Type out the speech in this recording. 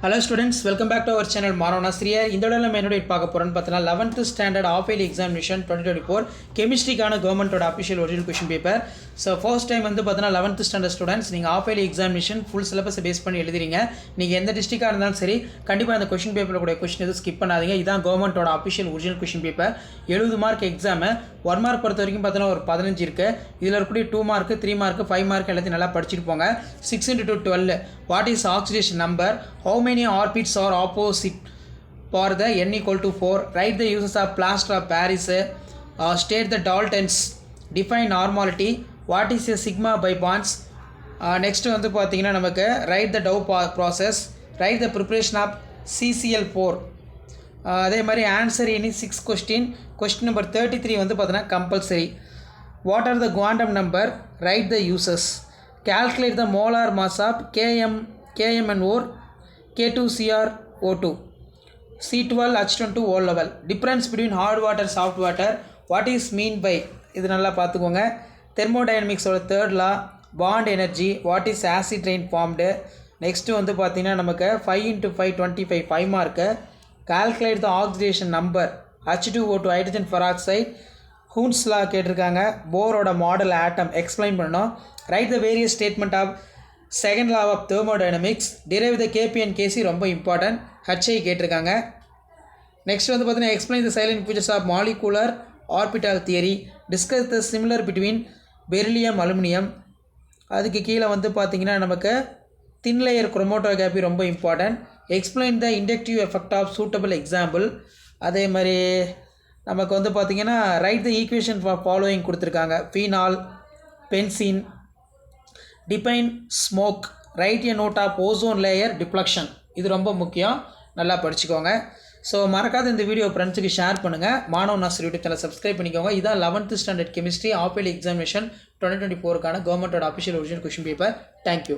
Hello students, welcome back to our channel Maravana Sriya. இந்த வீடியோல நம்ம என்னோட பார்க்க போறோம்னு பார்த்தா 11th standard half yearly examination 2024 கெமிஸ்ட்ரிக்கான கவர்மெண்டோட official original question paper. So first time வந்து பார்த்தா 11th standard ஸ்டூடெண்ட்ஸ் நீங்கள் half yearly examination full syllabus base பண்ணி எழுதுறீங்க. நீங்கள் எந்த டிஸ்ட்ரிக்டாக இருந்தாலும் சரி கண்டிப்பாக அந்த क्वेश्चन பேப்பரில் கூட क्वेश्चन எதுவும் ஸ்கிப் பண்ணாதீங்க. இதான் கவர்மெண்டோட official original question paper. 70 mark exam 1 mark பொறுத்த வரைக்கும் பார்த்தா ஒரு 15 இருக்குது. இதில் இருக்கக்கூடிய 2 மார்க் 3 மார்க் 5 மார்க் எல்லாத்தையும் நல்லா படிச்சுட்டு போங்க. 6 into 12 what is oxidation number, how many orbits are opposite for the n equal to 4, write the uses of plaster of Paris, state the Daltons, define normality, what is a sigma by bonds. Next வந்து பார்த்தீங்கன்னா நமக்கு write the Dow process, write the preparation of CCl4. அதே மாதிரி answer any 6 question number 33 வந்து பார்த்தீங்கன்னா compulsory. What are the quantum number, write the uses, calculate the molar mass of KMnO K2CrO2 C12H12 O level, difference between hard water soft water, what is mean by இது நல்லா பார்த்துக்கோங்க. தெர்மோடைனமிக்ஸோட third law, bond energy, what is acid rain formed. Next வந்து பார்த்தீங்கன்னா நமக்கு 5 into 5 25 5 mark. Calculate the oxidation number H2O2 hydrogen peroxide, Hund's law கேட்டிருக்காங்க. போரோட model atom explain பண்ணோம். Write the various statement of second law of thermodynamics, derive the KP and KC ரொம்ப important, HI கேட்டிருக்காங்க. Next வந்து பார்த்தீங்கன்னா explain the silent features of molecular orbital theory, discuss the similar between beryllium aluminium. அதுக்கு கீழே வந்து பார்த்தீங்கன்னா நமக்கு thin layer chromatography ரொம்ப important, explain the inductive effect of suitable example. அதே மாதிரி நமக்கு வந்து பார்த்திங்கன்னா write the equation for following கொடுத்துருக்காங்க, phenol, benzene, define smog, write a note of ozone layer depletion. இது ரொம்ப முக்கியம், நல்லா படிச்சுக்கோங்க. ஸோ மறக்காத இந்த வீடியோ ஃப்ரெண்ட்ஸுக்கு ஷேர் பண்ணுங்கள். மாணவ நாசர் யூடியூப் சேனல் சப்ஸ்கிரைப் பண்ணிக்கோங்க. இதான் 11th standard chemistry half yearly examination 2024க்கான கவர்மெண்டோட official original question paper. Thank you.